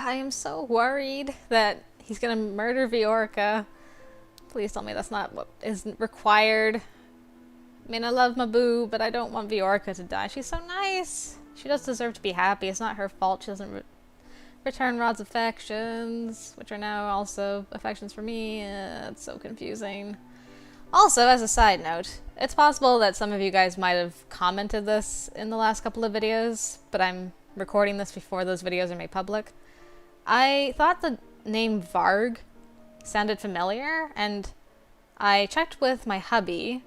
I am so worried that he's gonna murder Viorica. Please tell me that's not what is required. I mean, I love my boo, but I don't want Viorica to die. She's so nice. She does deserve to be happy. It's not her fault she doesn't return Rod's affections, which are now also affections for me. It's so confusing. Also, as a side note, it's possible that some of you guys might have commented this in the last couple of videos, but I'm recording this before those videos are made public. I thought the name Varg sounded familiar, and I checked with my hubby,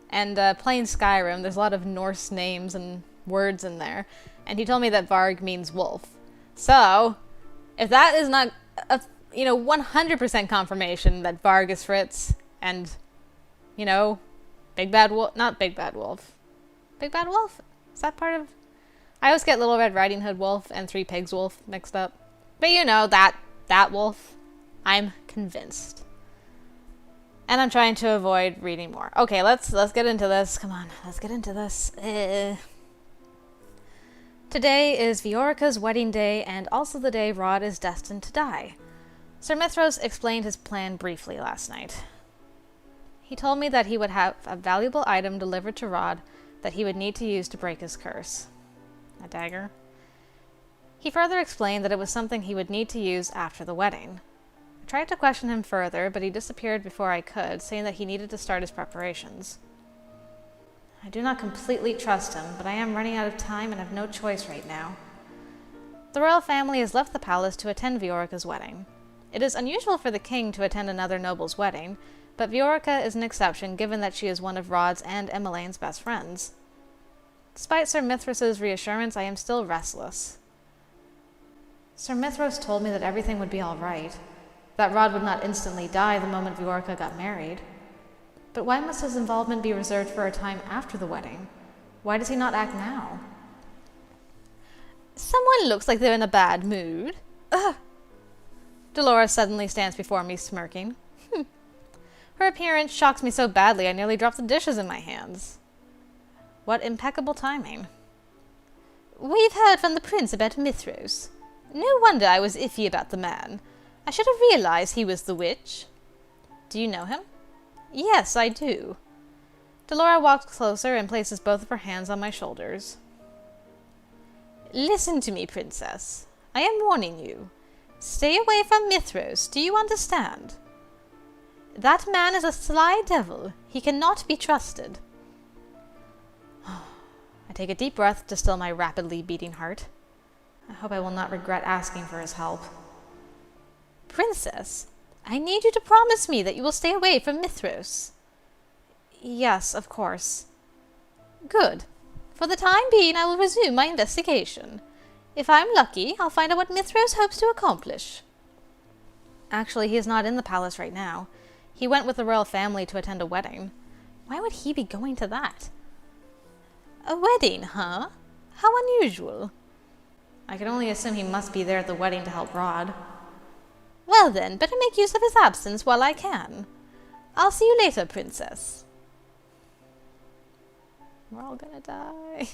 and playing Skyrim, there's a lot of Norse names and words in there, and he told me that Varg means wolf. So, if that is not a 100% confirmation that Varg is Fritz, and Big Bad Wolf, not Big Bad Wolf. Big Bad Wolf? Is that part of... I always get Little Red Riding Hood Wolf and Three Pigs Wolf mixed up. But that wolf. I'm convinced. And I'm trying to avoid reading more. Okay, let's get into this. Come on, let's get into this. Today is Viorica's wedding day, and also the day Rod is destined to die. Sir Mithras explained his plan briefly last night. He told me that he would have a valuable item delivered to Rod that he would need to use to break his curse. A dagger. He further explained that it was something he would need to use after the wedding. I tried to question him further, but he disappeared before I could, saying that he needed to start his preparations. I do not completely trust him, but I am running out of time and have no choice right now. The royal family has left the palace to attend Viorica's wedding. It is unusual for the king to attend another noble's wedding, but Viorica is an exception given that she is one of Rod's and Emmeline's best friends. Despite Sir Mithras' reassurance, I am still restless. Sir Mithras told me that everything would be all right, that Rod would not instantly die the moment Viorica got married. But why must his involvement be reserved for a time after the wedding? Why does he not act now? Someone looks like they're in a bad mood. Ugh. Dolores suddenly stands before me, smirking. Her appearance shocks me so badly I nearly dropped the dishes in my hands. What impeccable timing. We've heard from the prince about Mithras. No wonder I was iffy about the man. I should have realized he was the witch. Do you know him? Yes, I do. Delora walks closer and places both of her hands on my shoulders. Listen to me, princess. I am warning you. Stay away from Mithras, do you understand? That man is a sly devil. He cannot be trusted. I take a deep breath to still my rapidly beating heart. I hope I will not regret asking for his help. Princess, I need you to promise me that you will stay away from Mithras. Yes, of course. Good. For the time being, I will resume my investigation. If I'm lucky, I'll find out what Mithras hopes to accomplish. Actually, he is not in the palace right now. He went with the royal family to attend a wedding. Why would he be going to that? A wedding, huh? How unusual. I can only assume he must be there at the wedding to help Rod. Well then, better make use of his absence while I can. I'll see you later, princess. We're all gonna die.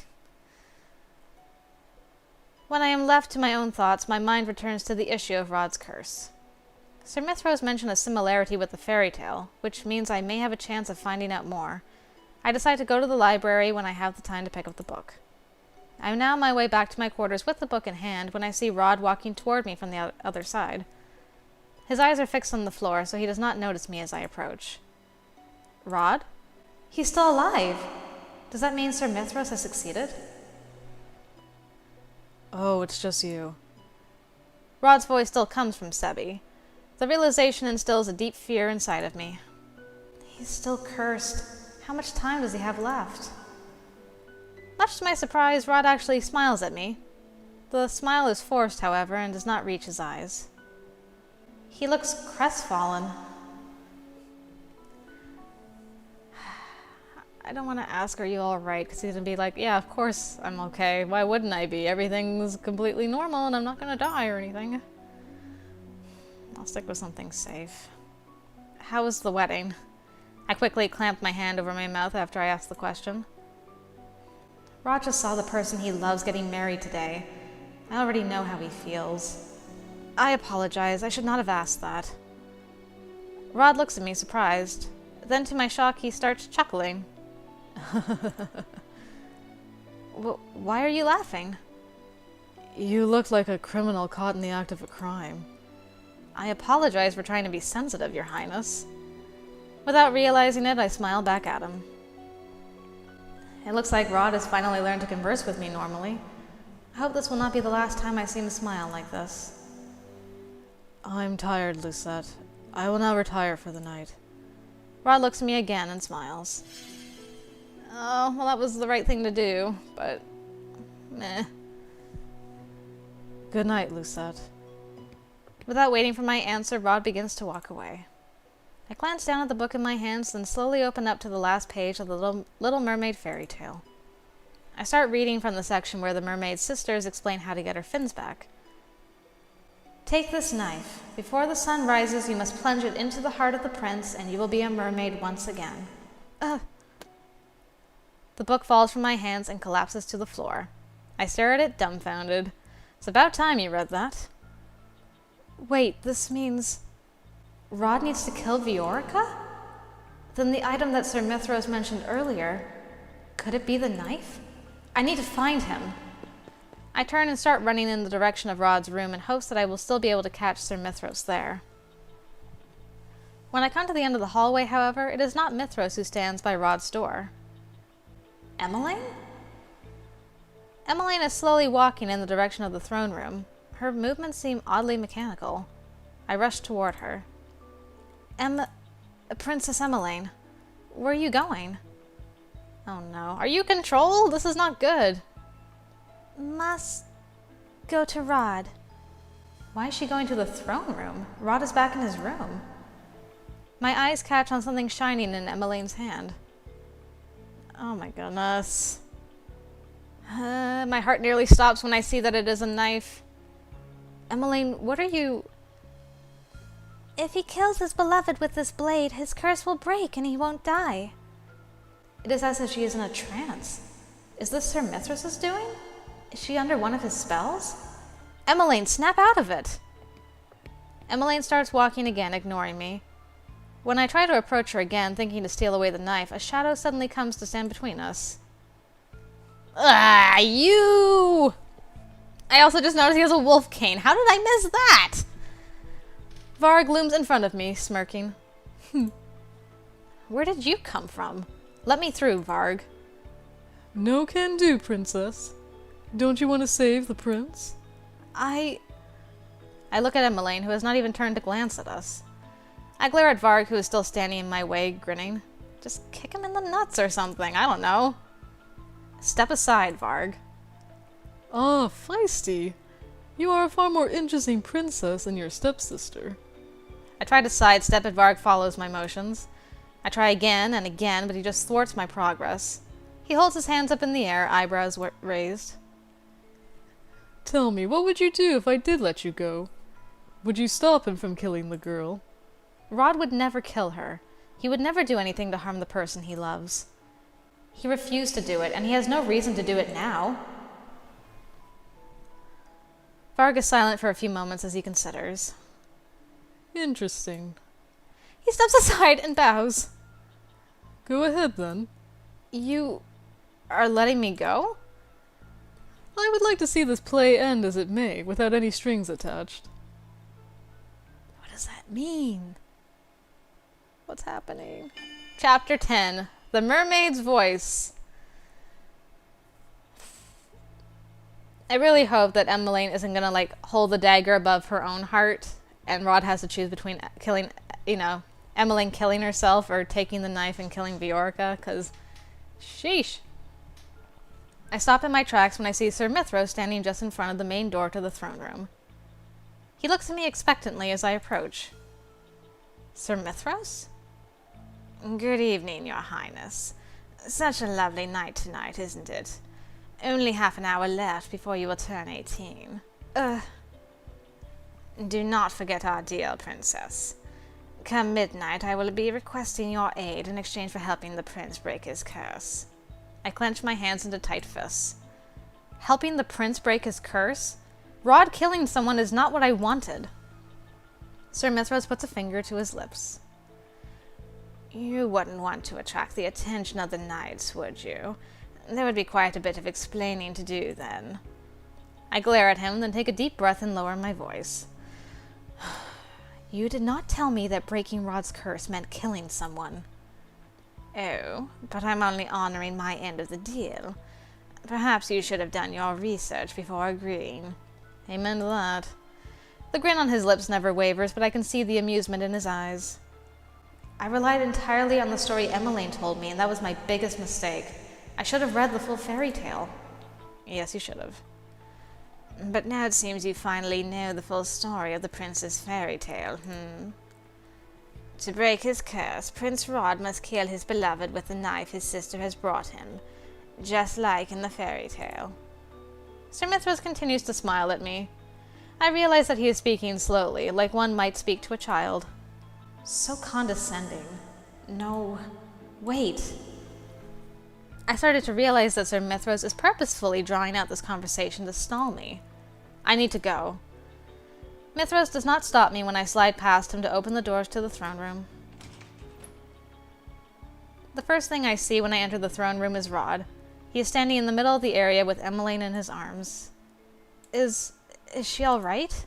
When I am left to my own thoughts, my mind returns to the issue of Rod's curse. Sir Mithras mentioned a similarity with the fairy tale, which means I may have a chance of finding out more. I decide to go to the library when I have the time to pick up the book. I am now on my way back to my quarters with the book in hand when I see Rod walking toward me from the other side. His eyes are fixed on the floor, so he does not notice me as I approach. Rod? He's still alive! Does that mean Sir Mithras has succeeded? Oh, it's just you. Rod's voice still comes from Sebi. The realization instills a deep fear inside of me. He's still cursed. How much time does he have left? Much to my surprise, Rod actually smiles at me. The smile is forced, however, and does not reach his eyes. He looks crestfallen. I don't want to ask, are you alright? Because he's going to be like, yeah, of course I'm okay. Why wouldn't I be? Everything's completely normal and I'm not going to die or anything. I'll stick with something safe. How was the wedding? I quickly clamped my hand over my mouth after I asked the question. Rod just saw the person he loves getting married today. I already know how he feels. I apologize. I should not have asked that. Rod looks at me, surprised. Then, to my shock, he starts chuckling. Why are you laughing? You look like a criminal caught in the act of a crime. I apologize for trying to be sensitive, Your Highness. Without realizing it, I smile back at him. It looks like Rod has finally learned to converse with me normally. I hope this will not be the last time I see him smile like this. I'm tired, Lucette. I will now retire for the night. Rod looks at me again and smiles. Oh, well, that was the right thing to do, but meh. Good night, Lucette. Without waiting for my answer, Rod begins to walk away. I glance down at the book in my hands, then slowly open up to the last page of the Little Mermaid fairy tale. I start reading from the section where the mermaid's sisters explain how to get her fins back. Take this knife. Before the sun rises, you must plunge it into the heart of the prince, and you will be a mermaid once again. The book falls from my hands and collapses to the floor. I stare at it, dumbfounded. It's about time you read that. Wait, this means Rod needs to kill Viorica? Then the item that Sir Mithras mentioned earlier, could it be the knife? I need to find him. I turn and start running in the direction of Rod's room in hopes that I will still be able to catch Sir Mithras there. When I come to the end of the hallway, however, it is not Mithras who stands by Rod's door. Emmeline? Emmeline is slowly walking in the direction of the throne room. Her movements seem oddly mechanical. I rush toward her. Princess Emmeline, where are you going? Oh no. Are you controlled? This is not good. Must go to Rod. Why is she going to the throne room? Rod is back in his room. My eyes catch on something shining in Emmeline's hand. Oh my goodness. My heart nearly stops when I see that it is a knife. Emmeline, what are you... If he kills his beloved with this blade, his curse will break and he won't die. It is as if she is in a trance. Is this Sir Mithras' doing? Is she under one of his spells? Emmeline, snap out of it! Emmeline starts walking again, ignoring me. When I try to approach her again, thinking to steal away the knife, a shadow suddenly comes to stand between us. Ah, you! I also just noticed he has a wolf cane. How did I miss that? Varg looms in front of me, smirking. Where did you come from? Let me through, Varg. No can do, princess. Don't you want to save the prince? I look at Emmeline, who has not even turned to glance at us. I glare at Varg, who is still standing in my way, grinning. Just kick him in the nuts or something, I don't know. Step aside, Varg. Ah, feisty. You are a far more interesting princess than your stepsister. I try to sidestep, but Varg follows my motions. I try again and again, but he just thwarts my progress. He holds his hands up in the air, eyebrows raised. Tell me, what would you do if I did let you go? Would you stop him from killing the girl? Rod would never kill her. He would never do anything to harm the person he loves. He refused to do it, and he has no reason to do it now. Varg is silent for a few moments as he considers. Interesting. He steps aside and bows. Go ahead, then. You are letting me go? I would like to see this play end as it may, without any strings attached. What does that mean? What's happening? Chapter 10. The Mermaid's Voice. I really hope that Emmeline isn't gonna, like, hold the dagger above her own heart, and Rod has to choose between killing, Emmeline killing herself or taking the knife and killing Viorica, because, sheesh. I stop in my tracks when I see Sir Mithras standing just in front of the main door to the throne room. He looks at me expectantly as I approach. Sir Mithras? Good evening, Your Highness. Such a lovely night tonight, isn't it? Only half an hour left before you will turn 18. Do not forget our deal, Princess. Come midnight, I will be requesting your aid in exchange for helping the prince break his curse. I clench my hands into tight fists. Helping the prince break his curse? Rod killing someone is not what I wanted. Sir Mithras puts a finger to his lips. You wouldn't want to attract the attention of the knights, would you? There would be quite a bit of explaining to do then. I glare at him, then take a deep breath and lower my voice. You did not tell me that breaking Rod's curse meant killing someone. Oh, but I'm only honoring my end of the deal. Perhaps you should have done your research before agreeing. Amen to that. The grin on his lips never wavers, but I can see the amusement in his eyes. I relied entirely on the story Emmeline told me, and that was my biggest mistake. I should have read the full fairy tale. Yes, you should have. But now it seems you finally know the full story of the prince's fairy tale, To break his curse, Prince Rod must kill his beloved with the knife his sister has brought him, just like in the fairy tale. Sir Mithras continues to smile at me. I realize that he is speaking slowly, like one might speak to a child. So condescending. No, wait. I started to realize that Sir Mithras is purposefully drawing out this conversation to stall me. I need to go. Mithras does not stop me when I slide past him to open the doors to the throne room. The first thing I see when I enter the throne room is Rod. He is standing in the middle of the area with Emmeline in his arms. Is she all right?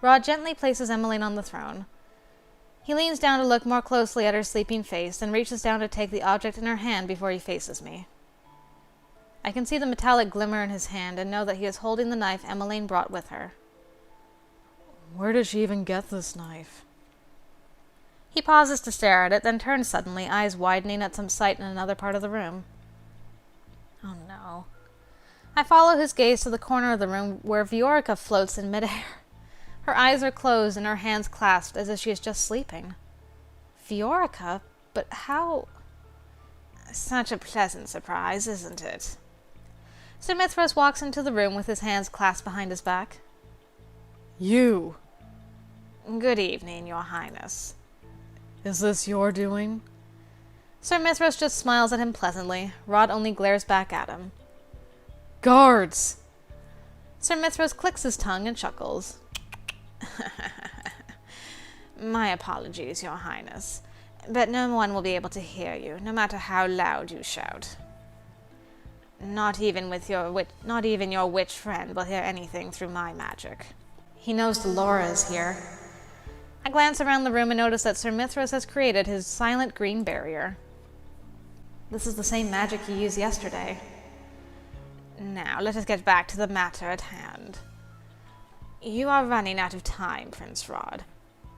Rod gently places Emmeline on the throne. He leans down to look more closely at her sleeping face, then reaches down to take the object in her hand before he faces me. I can see the metallic glimmer in his hand and know that he is holding the knife Emmeline brought with her. Where did she even get this knife? He pauses to stare at it, then turns suddenly, eyes widening at some sight in another part of the room. Oh no. I follow his gaze to the corner of the room where Viorica floats in midair. Her eyes are closed and her hands clasped as if she is just sleeping. Viorica? But how? Such a pleasant surprise, isn't it? Sir Mithras walks into the room with his hands clasped behind his back. You! Good evening, Your Highness. Is this your doing? Sir Mithras just smiles at him pleasantly. Rod only glares back at him. Guards! Sir Mithras clicks his tongue and chuckles. My apologies, Your Highness, but no one will be able to hear you, no matter how loud you shout. Not even your witch friend will hear anything through my magic. He knows Delora is here. I glance around the room and notice that Sir Mithras has created his silent green barrier. This is the same magic he used yesterday. Now, let us get back to the matter at hand. You are running out of time, Prince Rod.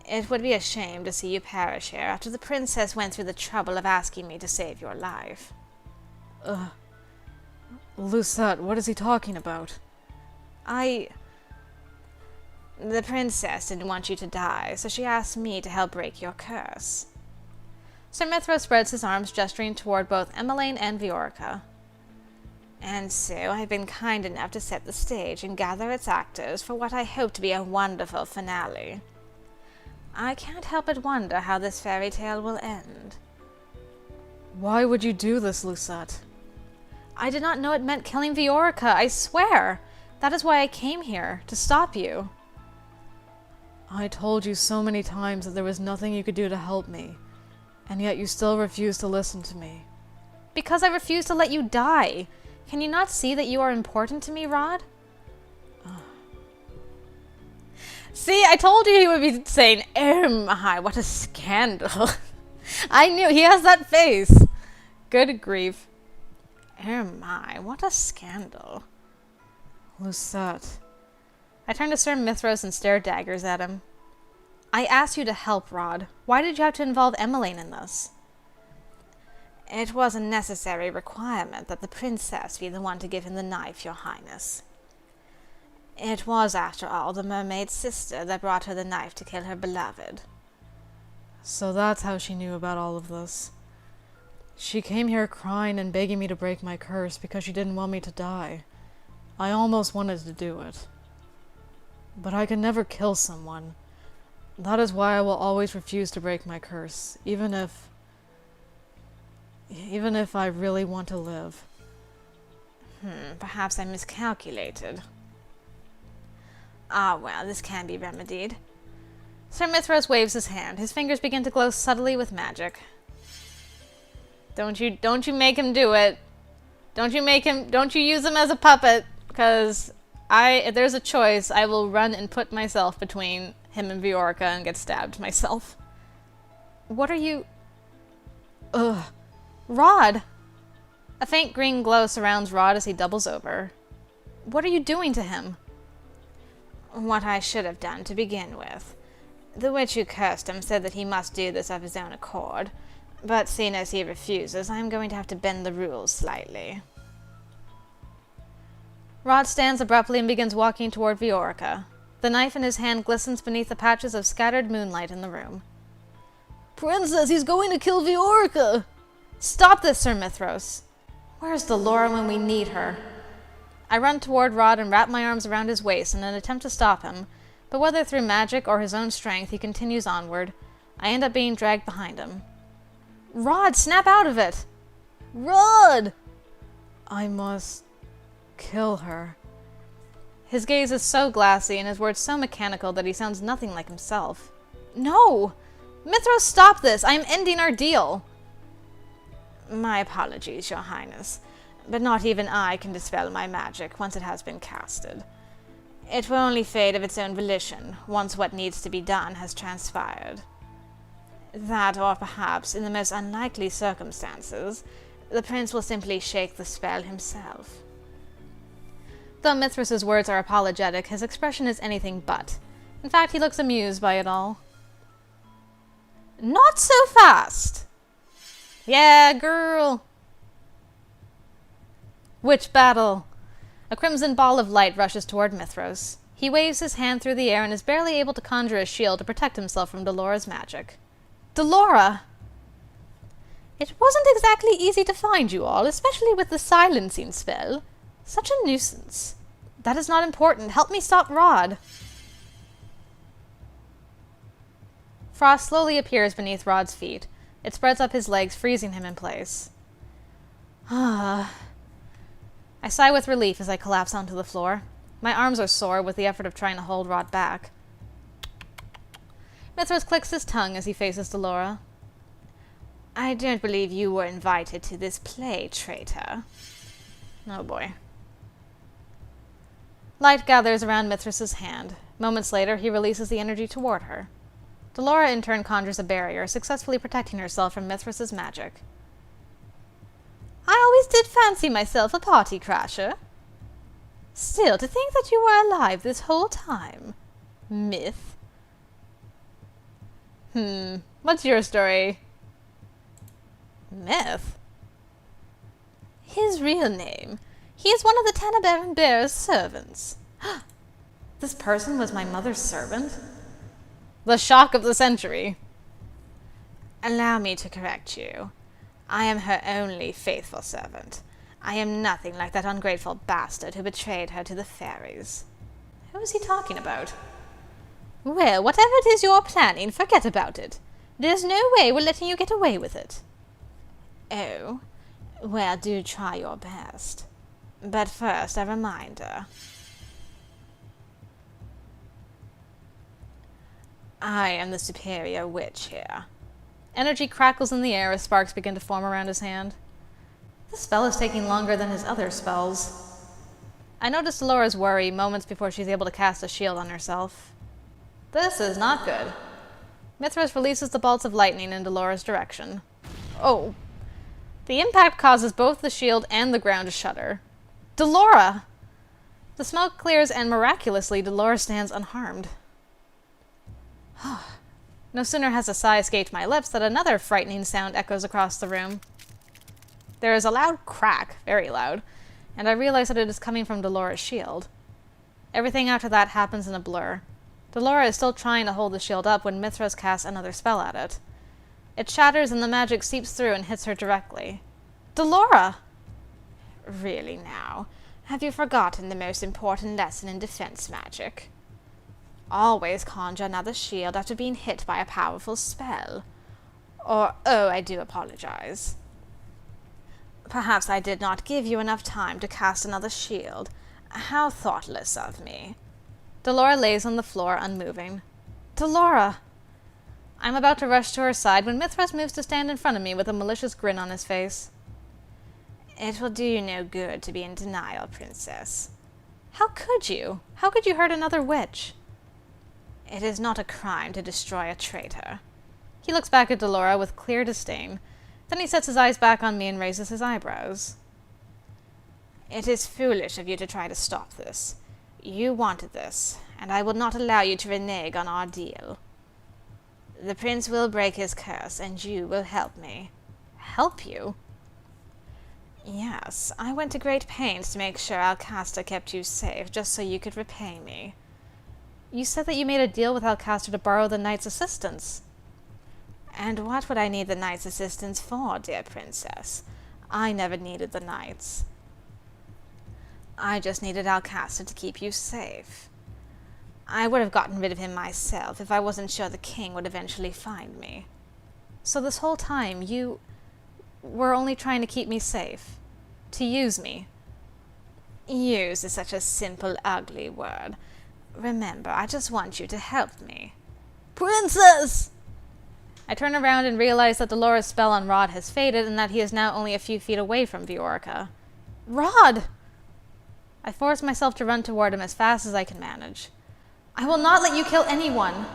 It would be a shame to see you perish here after the princess went through the trouble of asking me to save your life. Lucette, what is he talking about? The princess didn't want you to die, so she asked me to help break your curse. Sir Mithras spreads his arms, gesturing toward both Emmeline and Viorica. And so I've been kind enough to set the stage and gather its actors for what I hope to be a wonderful finale. I can't help but wonder how this fairy tale will end. Why would you do this, Lucette? I did not know it meant killing Viorica, I swear. That is why I came here, to stop you. I told you so many times that there was nothing you could do to help me, and yet you still refused to listen to me. Because I refuse to let you die. Can you not see that you are important to me, Rod? See, I told you he would be saying, "Oh my, what a scandal." I knew, he has that face. Good grief. Oh my, what a scandal. Lucette. I turn to Sir Mithras and stare daggers at him. I asked you to help, Rod. Why did you have to involve Emmeline in this? It was a necessary requirement that the princess be the one to give him the knife, Your Highness. It was, after all, the mermaid's sister that brought her the knife to kill her beloved. So that's how she knew about all of this. She came here crying and begging me to break my curse because she didn't want me to die. I almost wanted to do it. But I could never kill someone. That is why I will always refuse to break my curse, even if I really want to live. Perhaps I miscalculated. Ah, well, this can be remedied. Sir Mithras waves his hand. His fingers begin to glow subtly with magic. Don't you make him do it. Don't you use him as a puppet, because if there's a choice, I will run and put myself between him and Viorca and get stabbed myself. What are you... Ugh. Rod! A faint green glow surrounds Rod as he doubles over. What are you doing to him? What I should have done to begin with. The witch who cursed him said that he must do this of his own accord, but seeing as he refuses, I am going to have to bend the rules slightly. Rod stands abruptly and begins walking toward Viorca. The knife in his hand glistens beneath the patches of scattered moonlight in the room. Princess, he's going to kill Viorca! Stop this, Sir Mithras! Where's Delora when we need her? I run toward Rod and wrap my arms around his waist in an attempt to stop him, but whether through magic or his own strength he continues onward, I end up being dragged behind him. Rod, snap out of it! Rod! I must kill her. His gaze is so glassy and his words so mechanical that he sounds nothing like himself. No! Mithras, stop this! I am ending our deal! My apologies, Your Highness, but not even I can dispel my magic once it has been casted. It will only fade of its own volition once what needs to be done has transpired. That, or perhaps, in the most unlikely circumstances, the prince will simply shake the spell himself. Though Mithras's words are apologetic, his expression is anything but. In fact, he looks amused by it all. Not so fast! Yeah, girl! Witch battle! A crimson ball of light rushes toward Mithras. He waves his hand through the air and is barely able to conjure a shield to protect himself from Delora's magic. Delora! It wasn't exactly easy to find you all, especially with the silencing spell. Such a nuisance. That is not important. Help me stop Rod. Frost slowly appears beneath Rod's feet. It spreads up his legs, freezing him in place. Ah. I sigh with relief as I collapse onto the floor. My arms are sore with the effort of trying to hold Rod back. Mithras clicks his tongue as he faces Delora. I don't believe you were invited to this play, traitor. Oh boy. Light gathers around Mithras's hand. Moments later, he releases the energy toward her. Delora in turn conjures a barrier, successfully protecting herself from Mithras's magic. I always did fancy myself a party crasher. Still, to think that you were alive this whole time. Myth. What's your story? Myth? His real name. He is one of the Tanaberan Bear's servants. This person was my mother's servant? The shock of the century. Allow me to correct you. I am her only faithful servant. I am nothing like that ungrateful bastard who betrayed her to the fairies. Who is he talking about? Well, whatever it is you're planning, forget about it. There's no way we're letting you get away with it. Oh? Well, do try your best. But first, a reminder. I am the superior witch here. Energy crackles in the air as sparks begin to form around his hand. This spell is taking longer than his other spells. I notice Delora's worry moments before she's able to cast a shield on herself. This is not good. Mithras releases the bolts of lightning in Delora's direction. Oh. The impact causes both the shield and the ground to shudder. Delora! The smoke clears and miraculously Delora stands unharmed. No sooner has a sigh escaped my lips than another frightening sound echoes across the room. There is a loud crack, very loud, and I realize that it is coming from Delora's shield. Everything after that happens in a blur. Delora is still trying to hold the shield up when Mithras casts another spell at it. It shatters and the magic seeps through and hits her directly. Delora! Really now, have you forgotten the most important lesson in defense magic? Always conjure another shield after being hit by a powerful spell. Or, oh, I do apologize. Perhaps I did not give you enough time to cast another shield. How thoughtless of me. Delora lays on the floor, unmoving. Delora! I'm about to rush to her side when Mithras moves to stand in front of me with a malicious grin on his face. It will do you no good to be in denial, Princess. How could you? How could you hurt another witch? It is not a crime to destroy a traitor. He looks back at Delora with clear disdain. Then he sets his eyes back on me and raises his eyebrows. It is foolish of you to try to stop this. You wanted this, and I will not allow you to renege on our deal. The prince will break his curse, and you will help me. Help you? Yes, I went to great pains to make sure Alcasta kept you safe, just so you could repay me. You said that you made a deal with Alcasta to borrow the knight's assistance. And what would I need the knight's assistance for, dear princess? I never needed the knight's. I just needed Alcasta to keep you safe. I would have gotten rid of him myself if I wasn't sure the king would eventually find me. So this whole time, you were only trying to keep me safe? To use me? Use is such a simple, ugly word. Remember, I just want you to help me. Princess! I turn around and realize that Delora's spell on Rod has faded and that he is now only a few feet away from Viorica. Rod! I force myself to run toward him as fast as I can manage. I will not let you kill anyone.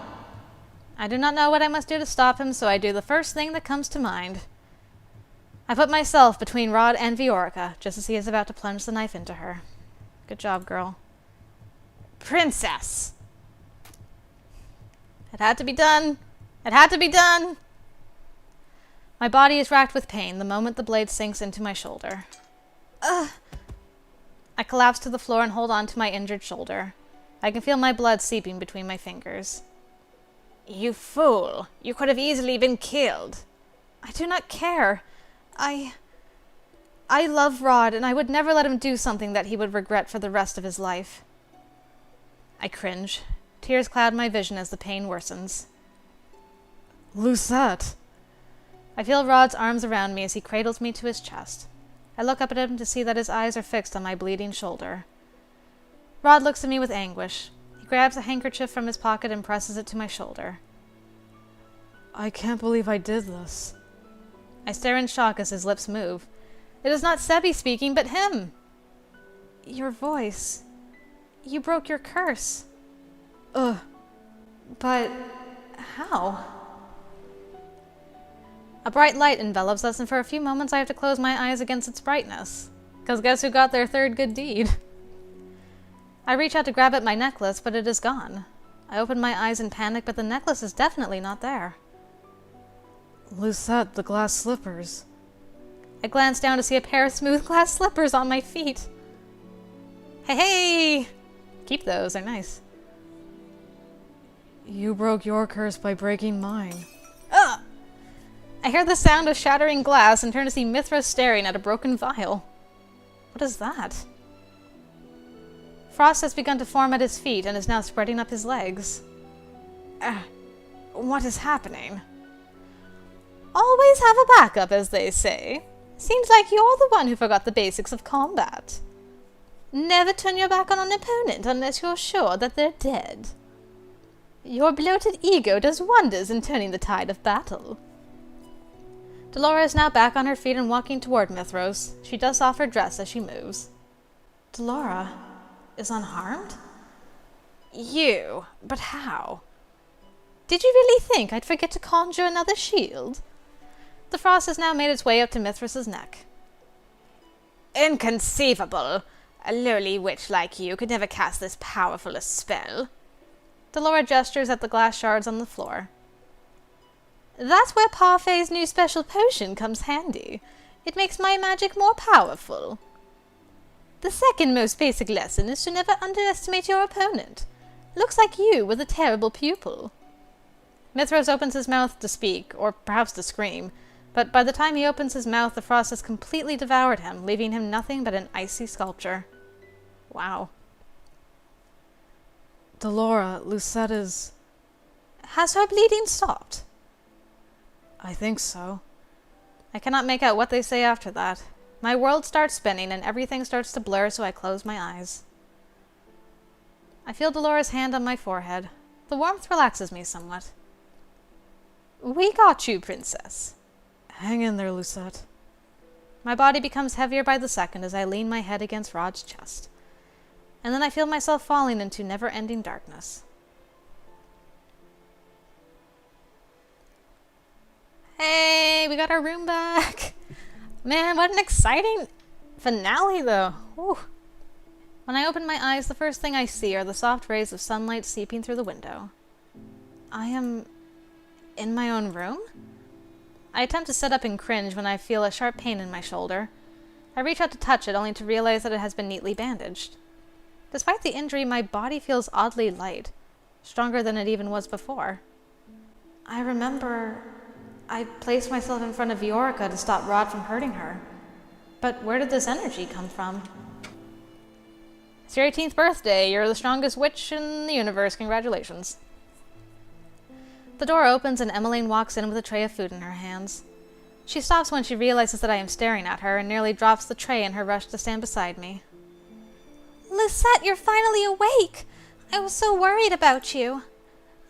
I do not know what I must do to stop him, so I do the first thing that comes to mind. I put myself between Rod and Viorica, just as he is about to plunge the knife into her. Good job, girl. Princess! It had to be done. It had to be done. My body is racked with pain the moment the blade sinks into my shoulder. Ugh! I collapse to the floor and hold on to my injured shoulder. I can feel my blood seeping between my fingers. You fool! You could have easily been killed. I do not care. I love Rod, and I would never let him do something that he would regret for the rest of his life. I cringe. Tears cloud my vision as the pain worsens. Lucette! I feel Rod's arms around me as he cradles me to his chest. I look up at him to see that his eyes are fixed on my bleeding shoulder. Rod looks at me with anguish. He grabs a handkerchief from his pocket and presses it to my shoulder. I can't believe I did this. I stare in shock as his lips move. It is not Sebi speaking, but him. Your voice. You broke your curse. Ugh. But how? A bright light envelops us, and for a few moments I have to close my eyes against its brightness. 'Cause guess who got their third good deed? I reach out to grab at my necklace, but it is gone. I open my eyes in panic, but the necklace is definitely not there. Lucette, the glass slippers. I glance down to see a pair of smooth glass slippers on my feet. Hey! Keep those, they're nice. You broke your curse by breaking mine. Ugh! I hear the sound of shattering glass and turn to see Mithras staring at a broken vial. What is that? Frost has begun to form at his feet and is now spreading up his legs. What is happening? Always have a backup, as they say. Seems like you're the one who forgot the basics of combat. Never turn your back on an opponent unless you're sure that they're dead. Your bloated ego does wonders in turning the tide of battle. Delora is now back on her feet and walking toward Mithras. She dusts off her dress as she moves. Delora is unharmed? You? But how? Did you really think I'd forget to conjure another shield? The frost has now made its way up to Mithras's neck. Inconceivable! A lowly witch like you could never cast this powerful a spell. Delora gestures at the glass shards on the floor. That's where Parfay's new special potion comes handy. It makes my magic more powerful. The second most basic lesson is to never underestimate your opponent. Looks like you were the terrible pupil. Mithras opens his mouth to speak, or perhaps to scream, but by the time he opens his mouth, the frost has completely devoured him, leaving him nothing but an icy sculpture. Wow. Delora, Lucette is... Has her bleeding stopped? I think so. I cannot make out what they say after that. My world starts spinning and everything starts to blur, so I close my eyes. I feel Dolores' hand on my forehead. The warmth relaxes me somewhat. We got you, Princess. Hang in there, Lucette. My body becomes heavier by the second as I lean my head against Rod's chest. And then I feel myself falling into never-ending darkness. Hey, we got our room back. Man, what an exciting finale, though. Whew. When I open my eyes, the first thing I see are the soft rays of sunlight seeping through the window. I am in my own room? I attempt to sit up and cringe when I feel a sharp pain in my shoulder. I reach out to touch it, only to realize that it has been neatly bandaged. Despite the injury, my body feels oddly light, stronger than it even was before. I remember I placed myself in front of Viorica to stop Rod from hurting her. But where did this energy come from? It's your 18th birthday. You're the strongest witch in the universe. Congratulations. The door opens and Emmeline walks in with a tray of food in her hands. She stops when she realizes that I am staring at her and nearly drops the tray in her rush to stand beside me. Lucette, you're finally awake! I was so worried about you.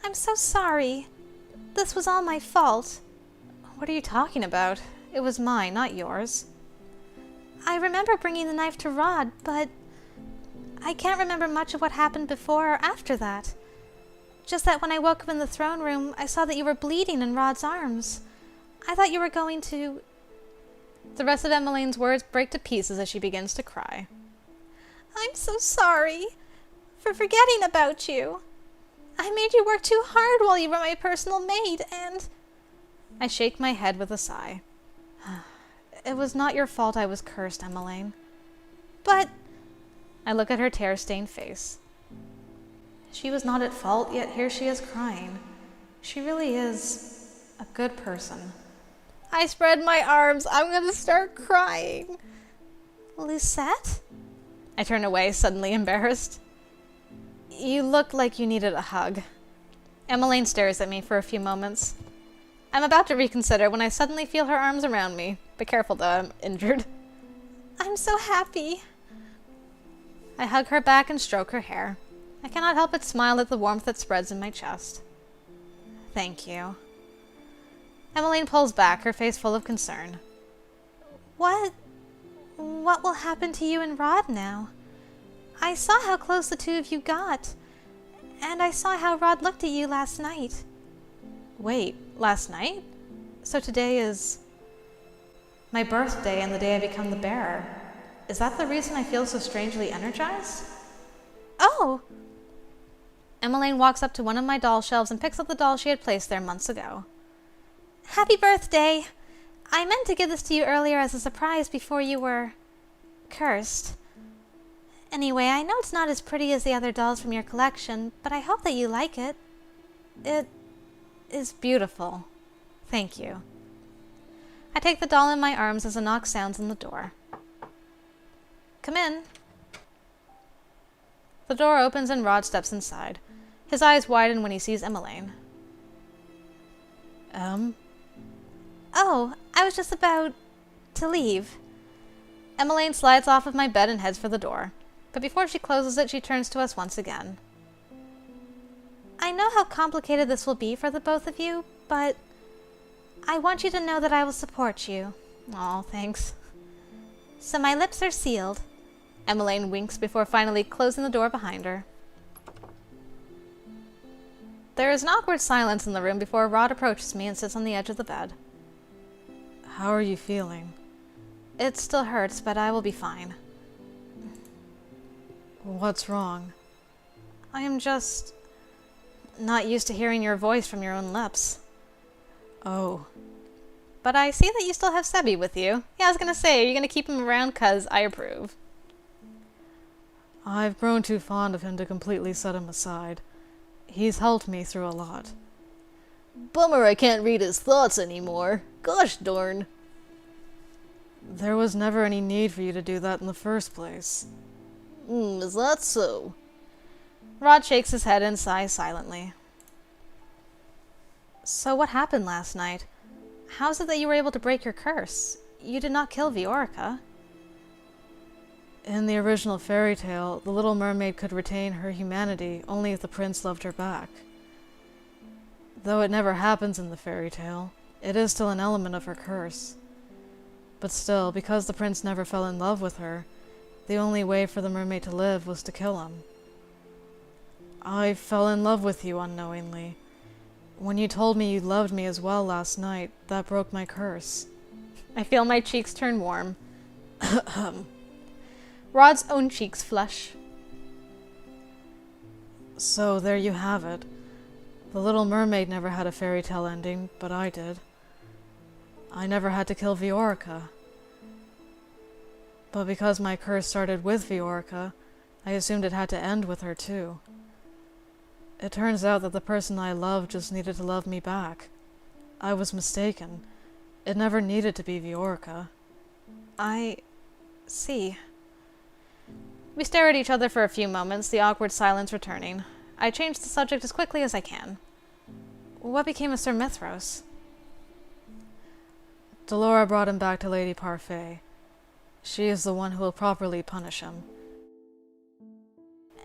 I'm so sorry. This was all my fault. What are you talking about? It was mine, not yours. I remember bringing the knife to Rod, but I can't remember much of what happened before or after that. Just that when I woke up in the throne room, I saw that you were bleeding in Rod's arms. I thought you were going to... The rest of Emmeline's words break to pieces as she begins to cry. I'm so sorry for forgetting about you. I made you work too hard while you were my personal maid, and... I shake my head with a sigh. It was not your fault I was cursed, Emmeline. But... I look at her tear-stained face. She was not at fault, yet here she is crying. She really is a good person. I spread my arms. I'm gonna start crying. Lucette? I turn away, suddenly embarrassed. You look like you needed a hug. Emmeline stares at me for a few moments. I'm about to reconsider when I suddenly feel her arms around me. Be careful though, I'm injured. I'm so happy. I hug her back and stroke her hair. I cannot help but smile at the warmth that spreads in my chest. Thank you. Emmeline pulls back, her face full of concern. What will happen to you and Rod now? I saw how close the two of you got, and I saw how Rod looked at you last night. Wait, last night? So today is my birthday and the day I become the bearer. Is that the reason I feel so strangely energized? Oh! Emmeline walks up to one of my doll shelves and picks up the doll she had placed there months ago. Happy birthday! I meant to give this to you earlier as a surprise before you were... cursed. Anyway, I know it's not as pretty as the other dolls from your collection, but I hope that you like it. It is beautiful. Thank you. I take the doll in my arms as a knock sounds on the door. Come in. The door opens and Rod steps inside. His eyes widen when he sees Emmeline. Oh, I was just about to leave. Emmeline slides off of my bed and heads for the door. But before she closes it, she turns to us once again. I know how complicated this will be for the both of you, but I want you to know that I will support you. Aw, thanks. So my lips are sealed. Emmeline winks before finally closing the door behind her. There is an awkward silence in the room before Rod approaches me and sits on the edge of the bed. How are you feeling? It still hurts, but I will be fine. What's wrong? I am just not used to hearing your voice from your own lips. Oh. But I see that you still have Sebi with you. Yeah, I was gonna say, are you gonna keep him around? 'Cause I approve. I've grown too fond of him to completely set him aside. He's helped me through a lot. Bummer I can't read his thoughts anymore. Gosh darn. There was never any need for you to do that in the first place. Is that so? Rod shakes his head and sighs silently. So what happened last night? How is it that you were able to break your curse? You did not kill Viorica. In the original fairy tale, the little mermaid could retain her humanity only if the prince loved her back. Though it never happens in the fairy tale, it is still an element of her curse. But still, because the prince never fell in love with her, the only way for the mermaid to live was to kill him. I fell in love with you unknowingly. When you told me you loved me as well last night, that broke my curse. I feel my cheeks turn warm. Rod's own cheeks flush. So there you have it. The Little Mermaid never had a fairy tale ending, but I did. I never had to kill Viorica. But because my curse started with Viorica, I assumed it had to end with her too. It turns out that the person I loved just needed to love me back. I was mistaken. It never needed to be Viorica. I see. We stare at each other for a few moments, the awkward silence returning. I change the subject as quickly as I can. What became of Sir Mithras? Delora brought him back to Lady Parfait. She is the one who will properly punish him.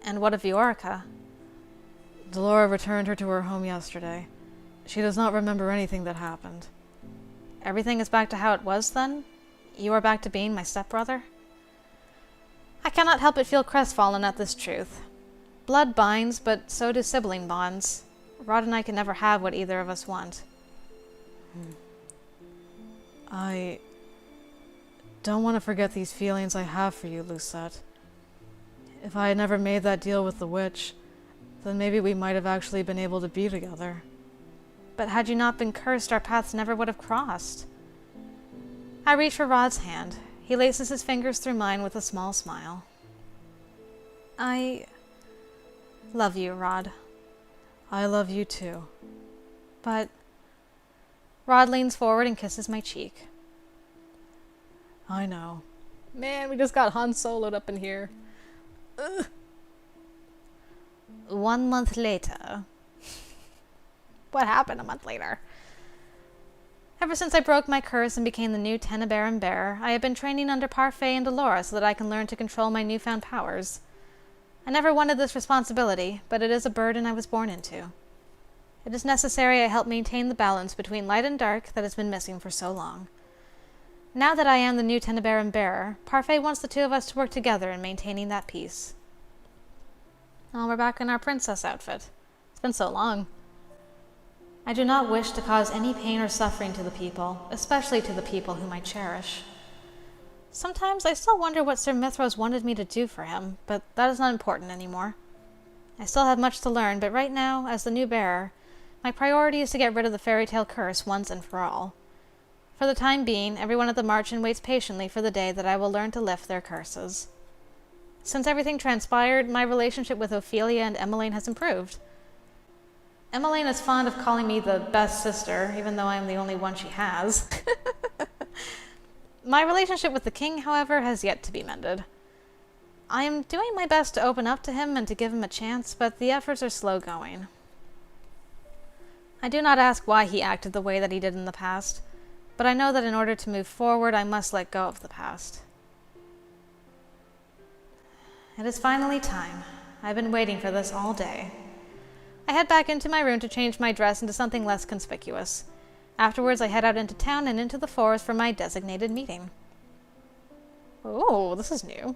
And what of Viorica? Delora returned her to her home yesterday. She does not remember anything that happened. Everything is back to how it was, then? You are back to being my stepbrother? I cannot help but feel crestfallen at this truth. Blood binds, but so do sibling bonds. Rod and I can never have what either of us want. I don't want to forget these feelings I have for you, Lucette. If I had never made that deal with the witch, then maybe we might have actually been able to be together. But had you not been cursed, our paths never would have crossed. I reach for Rod's hand. He laces his fingers through mine with a small smile. I love you, Rod. I love you too. But Rod leans forward and kisses my cheek. I know. Man, we just got Han Solo'd up in here. Ugh. 1 month later. What happened a month later? Ever since I broke my curse and became the new Tenebrae bearer, I have been training under Parfait and Delora so that I can learn to control my newfound powers. I never wanted this responsibility, but it is a burden I was born into. It is necessary I help maintain the balance between light and dark that has been missing for so long. Now that I am the new Tenebrae bearer, Parfait wants the two of us to work together in maintaining that peace. Oh, we're back in our princess outfit. It's been so long. I do not wish to cause any pain or suffering to the people, especially to the people whom I cherish. Sometimes I still wonder what Sir Mithras wanted me to do for him, but that is not important anymore. I still have much to learn, but right now, as the new bearer, my priority is to get rid of the Fairytale Curse once and for all. For the time being, everyone at the Marchen waits patiently for the day that I will learn to lift their curses. Since everything transpired, my relationship with Ophelia and Emmeline has improved. Emmeline is fond of calling me the best sister, even though I am the only one she has. My relationship with the king, however, has yet to be mended. I am doing my best to open up to him and to give him a chance, but the efforts are slow going. I do not ask why he acted the way that he did in the past, but I know that in order to move forward, I must let go of the past. It is finally time. I've been waiting for this all day. I head back into my room to change my dress into something less conspicuous. Afterwards, I head out into town and into the forest for my designated meeting. Oh, this is new.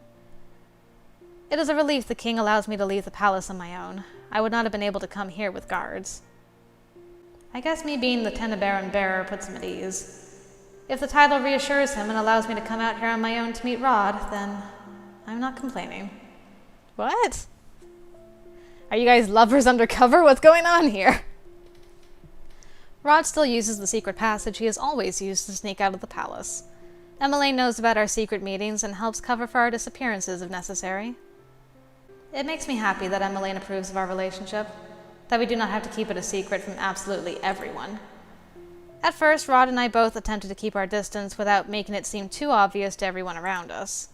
It is a relief the king allows me to leave the palace on my own. I would not have been able to come here with guards. I guess me being the Tenebrae bearer puts him at ease. If the title reassures him and allows me to come out here on my own to meet Rod, then I'm not complaining. What? Are you guys lovers undercover? What's going on here? Rod still uses the secret passage he has always used to sneak out of the palace. Emmeline knows about our secret meetings and helps cover for our disappearances if necessary. It makes me happy that Emmeline approves of our relationship, that we do not have to keep it a secret from absolutely everyone. At first, Rod and I both attempted to keep our distance without making it seem too obvious to everyone around us.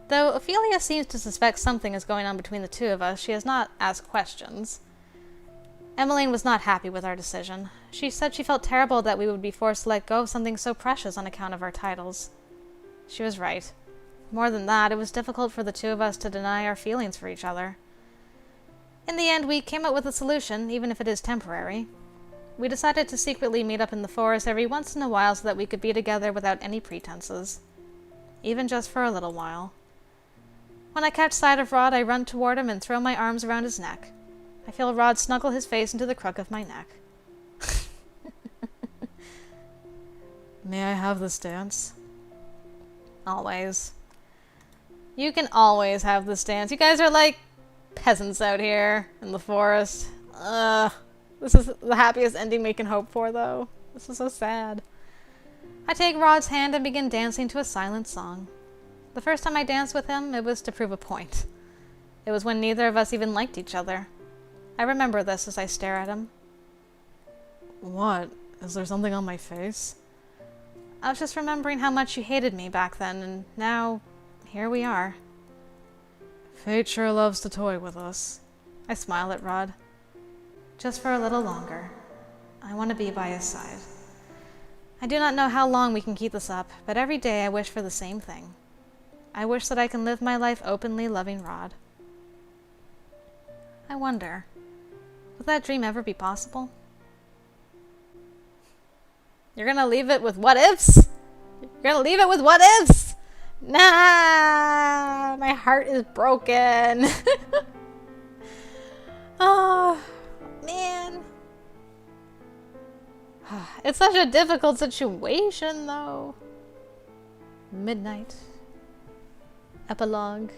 Though Ophelia seems to suspect something is going on between the two of us, she has not asked questions. Emmeline was not happy with our decision. She said she felt terrible that we would be forced to let go of something so precious on account of our titles. She was right. More than that, it was difficult for the two of us to deny our feelings for each other. In the end, we came up with a solution, even if it is temporary. We decided to secretly meet up in the forest every once in a while so that we could be together without any pretenses. Even just for a little while. When I catch sight of Rod, I run toward him and throw my arms around his neck. I feel Rod snuggle his face into the crook of my neck. May I have this dance? Always. You can always have this dance. You guys are like peasants out here in the forest. This is the happiest ending we can hope for, though. This is so sad. I take Rod's hand and begin dancing to a silent song. The first time I danced with him, it was to prove a point. It was when neither of us even liked each other. I remember this as I stare at him. What? Is there something on my face? I was just remembering how much you hated me back then, and now, here we are. Fate sure loves to toy with us. I smile at Rod. Just for a little longer. I want to be by his side. I do not know how long we can keep this up, but every day I wish for the same thing. I wish that I can live my life openly loving Rod. I wonder, would that dream ever be possible? You're gonna leave it with what ifs? You're gonna leave it with what ifs? Nah, my heart is broken. Oh, man. It's such a difficult situation, though. Midnight. Epilogue.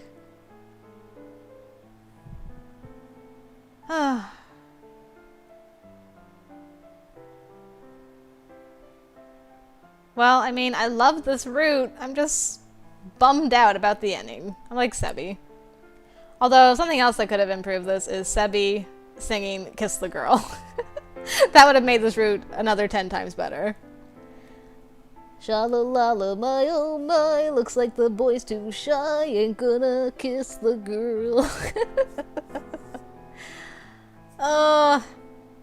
Well, I mean, I love this route. I'm just bummed out about the ending. I'm like Sebi. Although, something else that could have improved this is Sebi singing Kiss the Girl. That would have made this route another 10 times better. Sha-la-la-la, my oh my, looks like the boy's too shy, ain't gonna kiss the girl.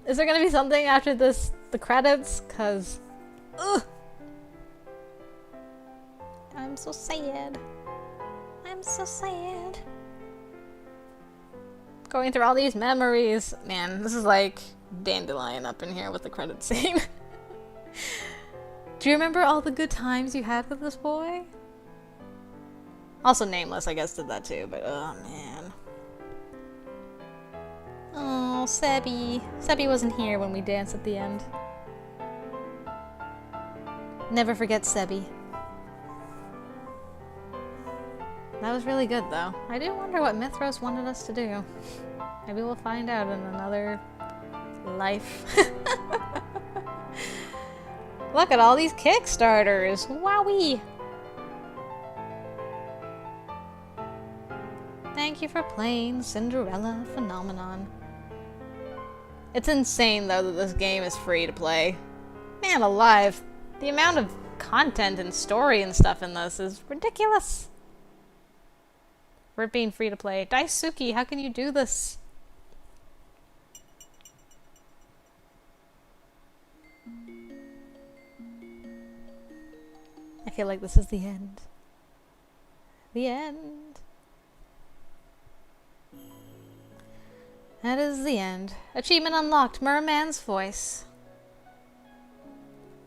Is there gonna be something after this, the credits? Cause, I'm so sad. I'm so sad. Going through all these memories. Man, this is like Dandelion up in here with the credit scene. Do you remember all the good times you had with this boy? Also Nameless, I guess, did that too, but oh man. Oh, Sebi. Sebi wasn't here when we danced at the end. Never forget Sebi. That was really good, though. I do wonder what Mithras wanted us to do. Maybe we'll find out in another life. Look at all these Kickstarters! Wowee! Thank you for playing Cinderella Phenomenon. It's insane, though, that this game is free to play. Man alive, the amount of content and story and stuff in this is ridiculous. For it being free to play. Daisuke, how can you do this? I feel like this is the end. The end. That is the end. Achievement unlocked. Merman's voice.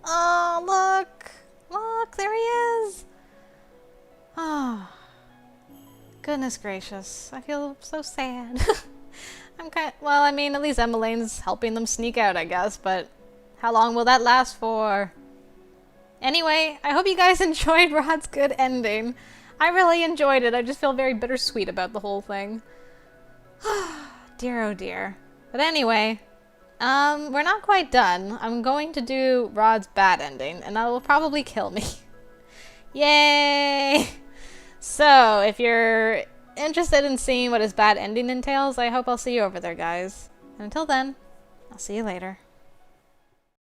Oh, look! Look, there he is! Oh. Goodness gracious. I feel so sad. Well, I mean, at least Emmeline's helping them sneak out, I guess, but how long will that last for? Anyway, I hope you guys enjoyed Rod's good ending. I really enjoyed it. I just feel very bittersweet about the whole thing. Dear, oh dear. But anyway, we're not quite done. I'm going to do Rod's bad ending, and that will probably kill me. Yay! So, if you're interested in seeing what his bad ending entails, I hope I'll see you over there, guys. And until then, I'll see you later.